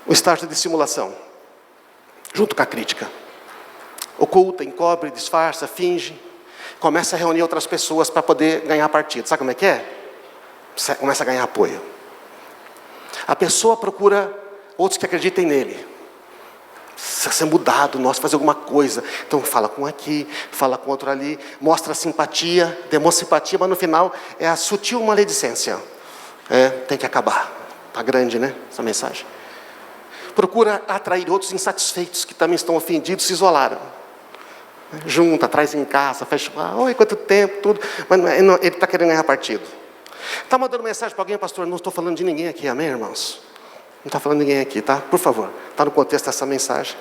O estágio de simulação, junto com a crítica. Oculta, encobre, disfarça, finge. Começa a reunir outras pessoas para poder ganhar partido. Sabe como é que é? começa a ganhar apoio. A pessoa procura outros que acreditem nele. Precisa ser mudado, nós fazer alguma coisa. Então fala com um aqui, fala com outro ali, mostra simpatia, demonstra simpatia, mas no final é a sutil maledicência. Tem que acabar. Está grande, né? Essa mensagem. Procura atrair outros insatisfeitos que também estão ofendidos, se isolaram. Junta, traz em casa, fecha. Oi, quanto tempo, tudo. Mas ele está querendo ganhar partido. Está mandando mensagem para alguém, pastor? Não estou falando de ninguém aqui, amém, irmãos? Não está falando de ninguém aqui, tá? Por favor, está no contexto dessa mensagem.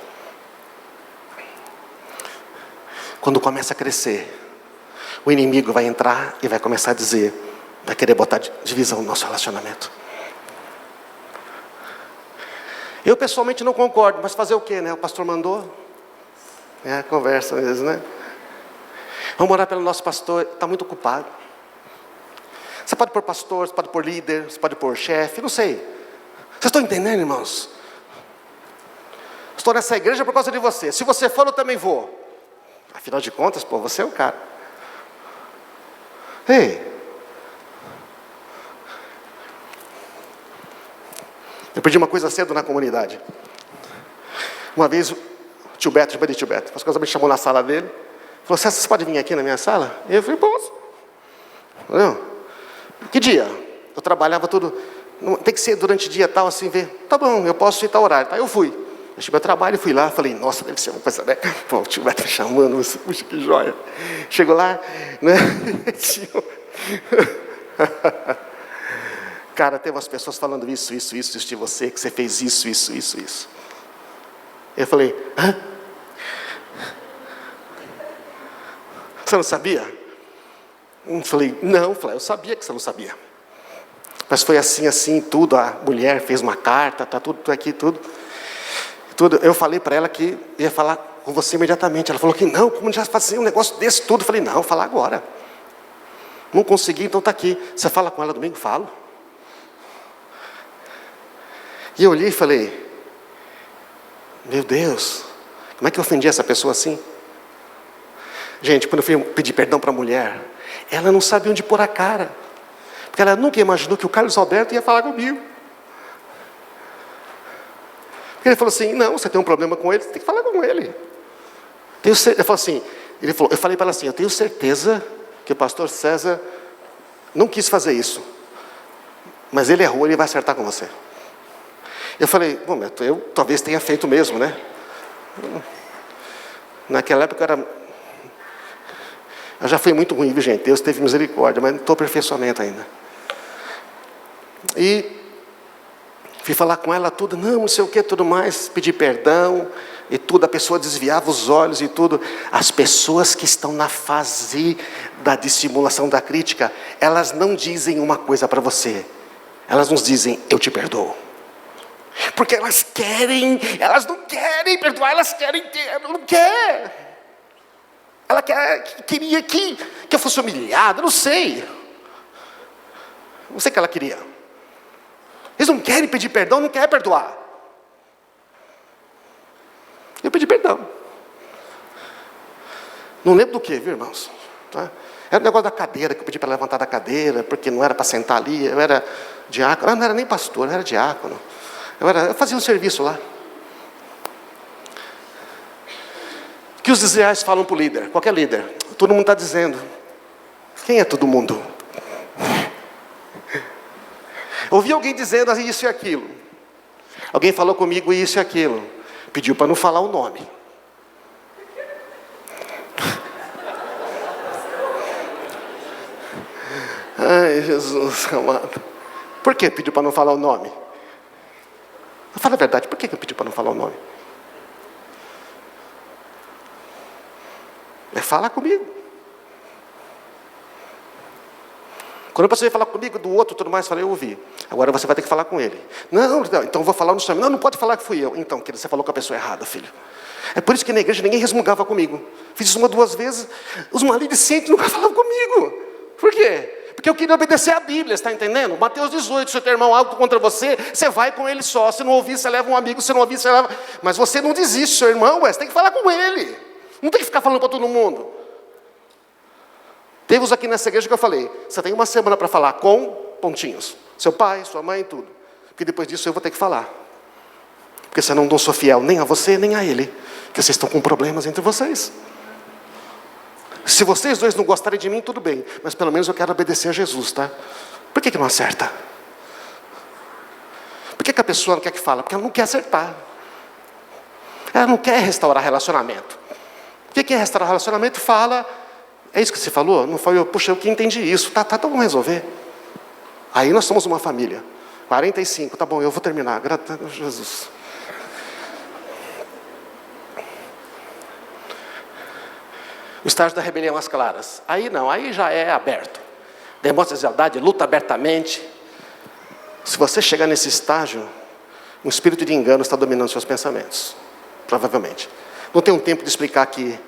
Quando começa a crescer, o inimigo vai entrar e vai começar a dizer, vai querer botar divisão no nosso relacionamento. Eu pessoalmente não concordo, mas fazer o quê, né? O pastor mandou. Conversa mesmo, né? Vamos orar pelo nosso pastor, está muito ocupado. Você pode pôr pastor, você pode pôr líder, você pode pôr chefe, não sei. Vocês estão entendendo, irmãos? Estou nessa igreja por causa de você. Se você for, eu também vou. Afinal de contas, você é o cara. Ei. Eu perdi uma coisa cedo na comunidade. Uma vez, o tio Beto, chamei de tio Beto, as coisas me chamou na sala dele. Falou, você pode vir aqui na minha sala? E eu falei, posso. Não. Que dia? Eu trabalhava tudo, tem que ser durante o dia tal, assim, ver. Tá bom, eu posso ir tal horário. Tá, eu fui. Deixei meu trabalho, fui lá, falei, nossa, deve ser uma coisa, né? Pô, o tio Beto me chamando, puxa, que joia. Chegou lá, né? Cara, tem umas pessoas falando isso de você, que você fez isso. Eu falei, hã? Você não sabia? Eu falei, não. Eu sabia que você não sabia. Mas foi assim, tudo. A mulher fez uma carta, tá tudo aqui, tudo. Eu falei para ela que ia falar com você imediatamente. Ela falou que não, como já fazia um negócio desse tudo. Eu falei, não, vou falar agora. Não consegui, então está aqui. Você fala com ela domingo? Falo. E eu olhei e falei, meu Deus, como é que eu ofendi essa pessoa assim? Gente, quando eu fui pedir perdão para a mulher, ela não sabia onde pôr a cara. Porque ela nunca imaginou que o Carlos Alberto ia falar comigo. Porque ele falou assim, não, você tem um problema com ele, você tem que falar com ele. Eu falei para ela assim, eu tenho certeza que o pastor César não quis fazer isso. Mas ele errou, ele vai acertar com você. Eu falei, bom, eu talvez tenha feito mesmo, né? Naquela época eu já fui muito ruim, viu, gente? Deus teve misericórdia, mas não estou aperfeiçoamento ainda. E fui falar com ela tudo, não sei o que, tudo mais, pedir perdão e tudo, a pessoa desviava os olhos e tudo. As pessoas que estão na fase da dissimulação, da crítica, elas não dizem uma coisa para você, elas nos dizem, eu te perdoo. Porque elas não querem perdoar, elas querem ter, não quer. Ela queria que eu fosse humilhado, não sei. Não sei o que ela queria. Eles não querem pedir perdão, não querem perdoar. Eu pedi perdão. Não lembro do que, viu, irmãos? Tá? Era o negócio da cadeira, que eu pedi para levantar da cadeira, porque não era para sentar ali, eu era diácono. Não era nem pastor, eu era diácono. Eu fazia um serviço lá. O que os desleais falam para o líder? Qualquer líder. Todo mundo está dizendo. Quem é todo mundo? Ouvi alguém dizendo isso e aquilo. Alguém falou comigo isso e aquilo. Pediu para não falar o nome. Ai, Jesus amado. Por que pediu para não falar o nome? Fala a verdade, por que eu pedi para não falar o nome? É falar comigo. Quando você veio falar comigo do outro, tudo mais, eu falei, eu ouvi. Agora você vai ter que falar com ele. Não, então eu vou falar no seu nome. Não pode falar que fui eu. Então, querido, você falou com a pessoa errada, filho. É por isso que na igreja ninguém resmungava comigo. Fiz isso 1 ou 2 vezes, os maledicentes nunca falavam comigo. Por quê? Porque eu queria obedecer a Bíblia, está entendendo? Mateus 18, se o teu irmão algo contra você, você vai com ele só. Se não ouvir, você leva um amigo, se não ouvir, você leva... Mas você não desiste, seu irmão, você tem que falar com ele. Não tem que ficar falando para todo mundo. Teve uns aqui nessa igreja que eu falei, você tem 1 semana para falar com pontinhos. Seu pai, sua mãe, tudo. Porque depois disso eu vou ter que falar. Porque senão eu não sou fiel nem a você, nem a ele. Porque vocês estão com problemas entre vocês. Se vocês dois não gostarem de mim, tudo bem. Mas pelo menos eu quero obedecer a Jesus, tá? Por que não acerta? Por que a pessoa não quer que fale? Porque ela não quer acertar. Ela não quer restaurar relacionamento. O que é restaurar relacionamento? Fala, é isso que você falou? Não foi eu, puxa, eu que entendi isso. Tá, então vamos resolver. Aí nós somos uma família. 45, tá bom, eu vou terminar. Graças a Jesus. O estágio da rebelião às claras. Aí não, aí já é aberto. Demonstra deslealdade, luta abertamente. Se você chegar nesse estágio, um espírito de engano está dominando seus pensamentos. Provavelmente. Não tenho tempo de explicar aqui.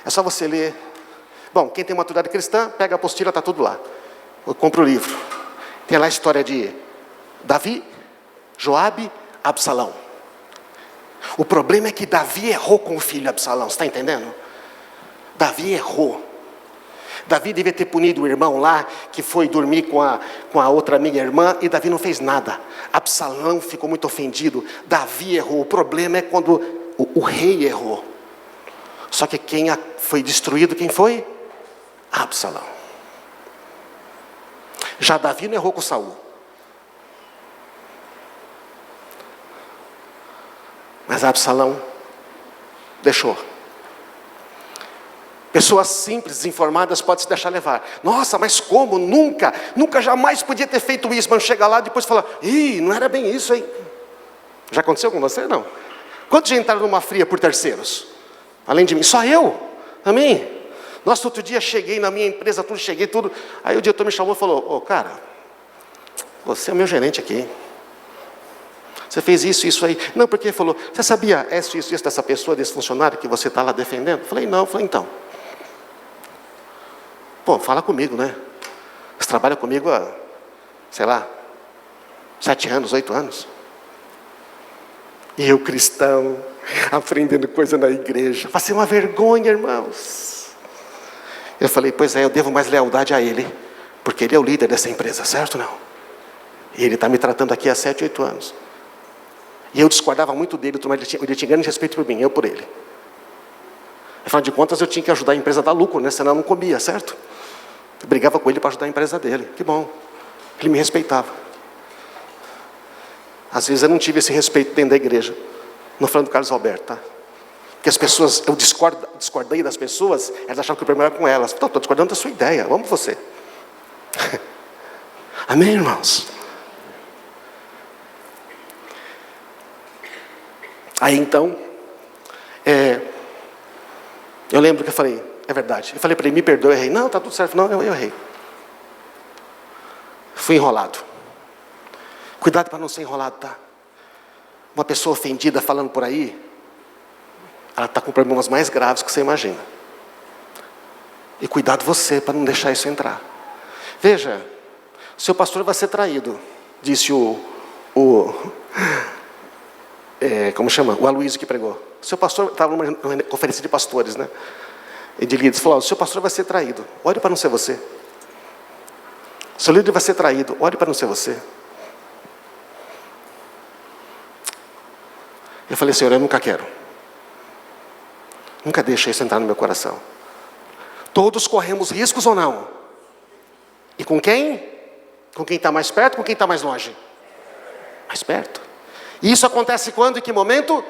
É só você ler. Bom, quem tem maturidade cristã, pega a apostila, está tudo lá. Eu compro o livro. Tem lá a história de Davi, Joabe, Absalão. O problema é que Davi errou com o filho Absalão. Você está entendendo? Davi errou. Davi devia ter punido o irmão lá, que foi dormir com a outra amiga irmã, e Davi não fez nada. Absalão ficou muito ofendido. Davi errou. O problema é quando o rei errou. Só que quem foi destruído, quem foi? Absalão. Já Davi não errou com Saul. Mas Absalão deixou. Pessoas simples, desinformadas, podem se deixar levar. Nossa, mas como? Nunca jamais podia ter feito isso. Mas chega lá e depois fala, não era bem isso, hein? Já aconteceu com você? Não. Quantos já entraram numa fria por terceiros? Além de mim, só eu? Amém? Nossa, outro dia cheguei na minha empresa, tudo. Aí o diretor me chamou e falou, cara, você é o meu gerente aqui. Você fez isso aí. Não, porque ele falou, você sabia isso dessa pessoa, desse funcionário que você está lá defendendo? Eu falei, não. Eu falei, então. Pô, fala comigo, né? Você trabalha comigo há, 7 anos, 8 anos. E eu, cristão, aprendendo coisa na igreja. Passei uma vergonha, irmãos. Eu falei, pois é, eu devo mais lealdade a ele. Porque ele é o líder dessa empresa, certo ou não? E ele está me tratando aqui há 7, 8 anos. E eu discordava muito dele, mas ele tinha grande respeito por mim, eu por ele. Afinal de contas, eu tinha que ajudar a empresa a dar lucro, né? Senão eu não comia, certo? Eu brigava com ele para ajudar a empresa dele. Que bom. Ele me respeitava. Às vezes eu não tive esse respeito dentro da igreja. Não falando do Carlos Alberto, tá? Porque as pessoas, eu discordei das pessoas, elas achavam que o problema era com elas. Então, estou discordando da sua ideia, vamos você. Amém, irmãos? Aí então, eu lembro que eu falei, é verdade. Eu falei para ele, me perdoe, eu errei. Não, está tudo certo. Não, eu errei. Fui enrolado. Cuidado para não ser enrolado, tá? Uma pessoa ofendida falando por aí, ela está com problemas mais graves que você imagina. E cuidado você para não deixar isso entrar. Veja, seu pastor vai ser traído, disse como chama? O Aloysio que pregou. O seu pastor estava numa conferência de pastores, né? E de líderes. Falou, o seu pastor vai ser traído. Ore para não ser você. O seu líder vai ser traído. Ore para não ser você. Eu falei, Senhor, eu nunca quero. Nunca deixe isso entrar no meu coração. Todos corremos riscos ou não? E com quem? Com quem está mais perto, com quem está mais longe? Mais perto. E isso acontece quando? Em que momento?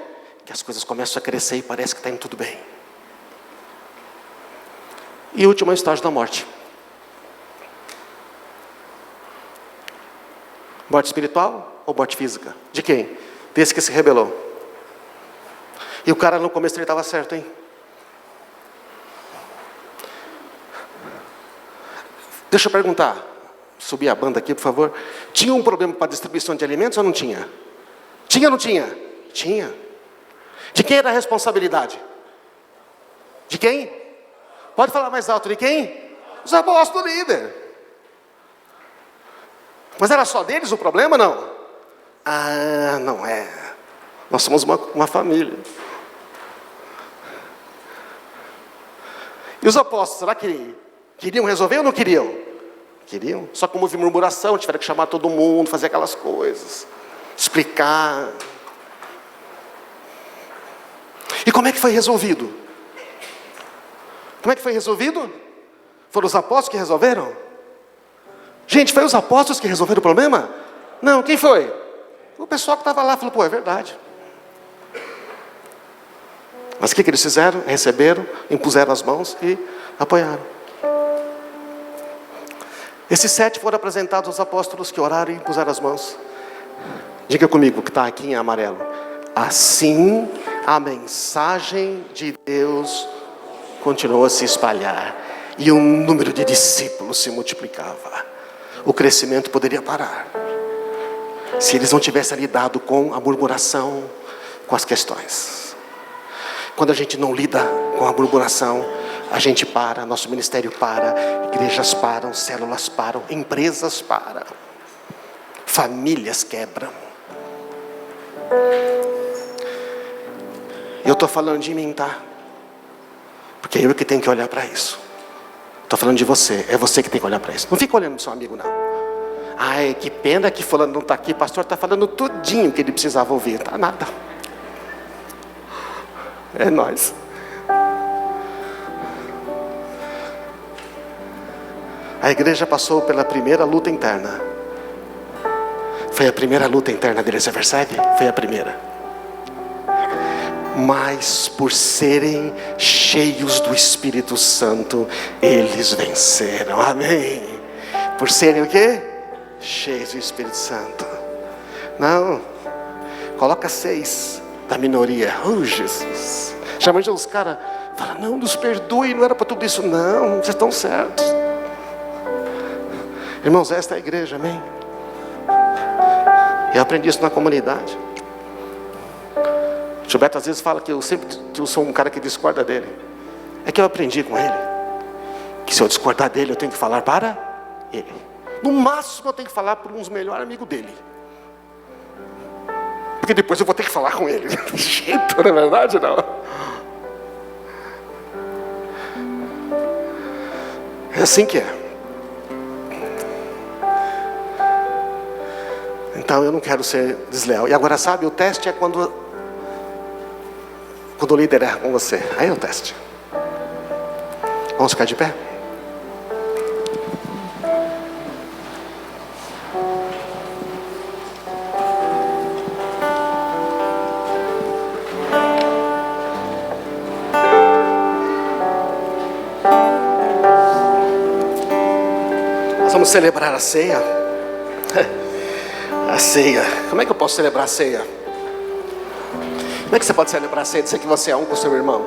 Que as coisas começam a crescer e parece que está indo tudo bem. E o último é o estágio da morte. Morte espiritual ou morte física? De quem? Desse que se rebelou. E o cara no começo ele estava certo, hein? Deixa eu perguntar. Subir a banda aqui, por favor. Tinha um problema para distribuição de alimentos ou não tinha? Tinha ou não tinha? Tinha. De quem era a responsabilidade? De quem? Pode falar mais alto, de quem? Os apóstolos, do líder. Mas era só deles o problema, não? Ah, não é. Nós somos uma família. E os apóstolos, será que queriam resolver ou não queriam? Queriam. Só que como houve murmuração, tiveram que chamar todo mundo, fazer aquelas coisas, explicar. E como é que foi resolvido? Como é que foi resolvido? Foram os apóstolos que resolveram? Gente, foi os apóstolos que resolveram o problema? Não, quem foi? O pessoal que estava lá falou, pô, é verdade. Mas o que eles fizeram? Receberam, impuseram as mãos e apoiaram. Esses 7 foram apresentados aos apóstolos que oraram e impuseram as mãos. Diga comigo, que está aqui em amarelo. Assim, a mensagem de Deus continuou a se espalhar. E o número de discípulos se multiplicava. O crescimento poderia parar se eles não tivessem lidado com a murmuração, com as questões. Quando a gente não lida com a murmuração, a gente para, nosso ministério para, igrejas param, células param, empresas param, famílias quebram. Eu estou falando de mim, tá? Porque é eu que tenho que olhar para isso. Estou falando de você, é você que tem que olhar para isso. Não fica olhando para o seu amigo, não. Ai, que pena que fulano não está aqui, o pastor está falando tudinho que ele precisava ouvir. Tá nada. É nós. A igreja passou pela primeira luta interna. Foi a primeira luta interna dele, você percebe? Foi a primeira. Mas por serem cheios do Espírito Santo, eles venceram. Amém. Por serem o quê? Cheios do Espírito Santo. Não. Coloca 6 da minoria. Oh, Jesus. Chama os caras. Fala, não, nos perdoe, não era para tudo isso. Não, vocês estão certos. Irmãos, esta é a igreja, amém? Eu aprendi isso na comunidade. Gilberto às vezes fala que eu sou um cara que discorda dele. É que eu aprendi com ele que se eu discordar dele, eu tenho que falar para ele. No máximo eu tenho que falar para um dos melhores amigos dele, porque depois eu vou ter que falar com ele. De jeito, não é verdade, não? É assim que é. Então eu não quero ser desleal. E agora sabe, o teste é quando o líder erra com você. Aí é o teste. Vamos ficar de pé? Nós vamos celebrar a ceia. A ceia. Como é que eu posso celebrar a ceia? Como é que você pode celebrar a ceia e dizer que você é um com o seu irmão?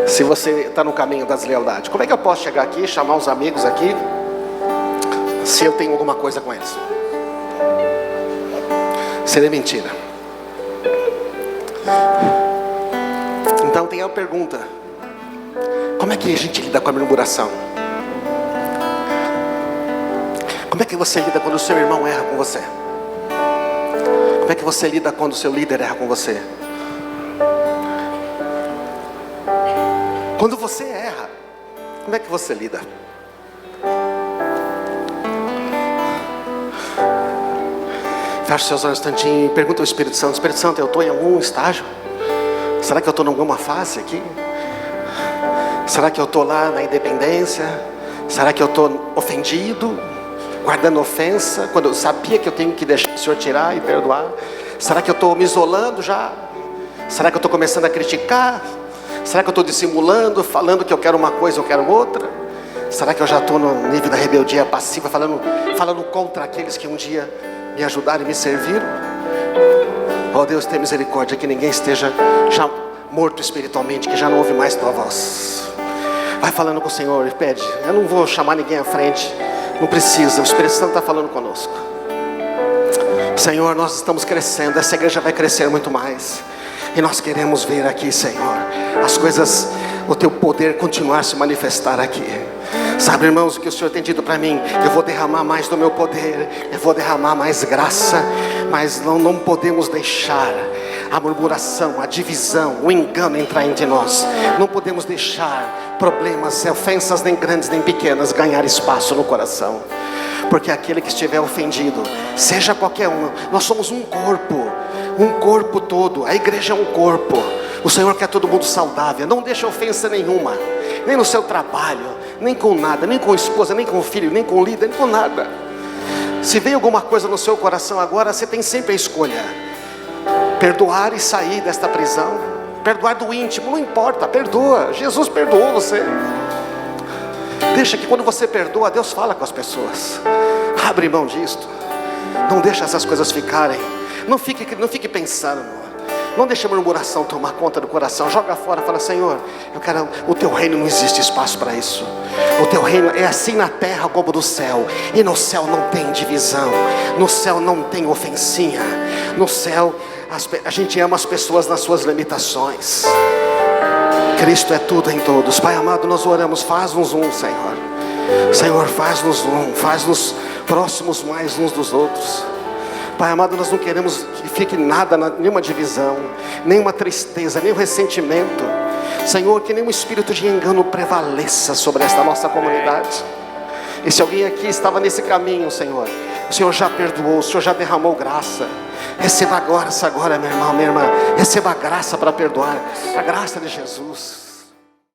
Se você está no caminho da deslealdade. Como é que eu posso chegar aqui, chamar os amigos aqui, se eu tenho alguma coisa com eles? Seria mentira. Então tem a pergunta: como é que a gente lida com a murmuração? Como é que você lida quando o seu irmão erra com você? Como é que você lida quando o seu líder erra com você? Quando você erra, como é que você lida? Feche seus olhos um instantinho e pergunta ao Espírito Santo: Espírito Santo, eu estou em algum estágio? Será que eu estou em alguma fase aqui? Será que eu estou lá na independência? Será que eu estou ofendido? Guardando ofensa, quando eu sabia que eu tenho que deixar o Senhor tirar e perdoar? Será que eu estou me isolando já? Será que eu estou começando a criticar? Será que eu estou dissimulando, falando que eu quero uma coisa, eu quero outra? Será que eu já estou no nível da rebeldia passiva, falando contra aqueles que um dia me ajudaram e me serviram? Oh Deus, tem misericórdia, que ninguém esteja já morto espiritualmente, que já não ouve mais tua voz. Vai falando com o Senhor e pede. Eu não vou chamar ninguém à frente. Não precisa, o Espírito Santo está falando conosco. Senhor, nós estamos crescendo, essa igreja vai crescer muito mais. E nós queremos ver aqui, Senhor, as coisas, o teu poder continuar a se manifestar aqui. Sabe, irmãos, o que o Senhor tem dito para mim? Eu vou derramar mais do meu poder, eu vou derramar mais graça. Mas não podemos deixar a murmuração, a divisão, o engano entrar entre nós. Não podemos deixar problemas, ofensas nem grandes nem pequenas ganhar espaço no coração. Porque aquele que estiver ofendido, seja qualquer um, nós somos um corpo todo, a igreja é um corpo. O Senhor quer todo mundo saudável. Não deixa ofensa nenhuma, nem no seu trabalho, nem com nada, nem com a esposa, nem com o filho, nem com o líder, nem com nada. Se vem alguma coisa no seu coração agora, você tem sempre a escolha: perdoar e sair desta prisão. Perdoar do íntimo, não importa, perdoa. Jesus perdoou você. Deixa que quando você perdoa, Deus fala com as pessoas. Abre mão disto. Não deixa essas coisas ficarem. Não fique pensando. Não deixe a murmuração tomar conta do coração. Joga fora, fala: Senhor, eu quero. O teu reino não existe espaço para isso. O teu reino é assim na terra como no céu. E no céu não tem divisão. No céu não tem ofensinha. No céu a gente ama as pessoas nas suas limitações. Cristo é tudo em todos. Pai amado, nós oramos: faz-nos um, Senhor. Senhor, faz-nos um. Faz-nos próximos mais uns dos outros. Pai amado, nós não queremos que fique nada, nenhuma divisão, nenhuma tristeza, nenhum ressentimento. Senhor, que nenhum espírito de engano prevaleça sobre esta nossa comunidade. E se alguém aqui estava nesse caminho, Senhor, o Senhor já perdoou, o Senhor já derramou graça. Receba agora, meu irmão, minha irmã. Receba a graça para perdoar, a graça de Jesus.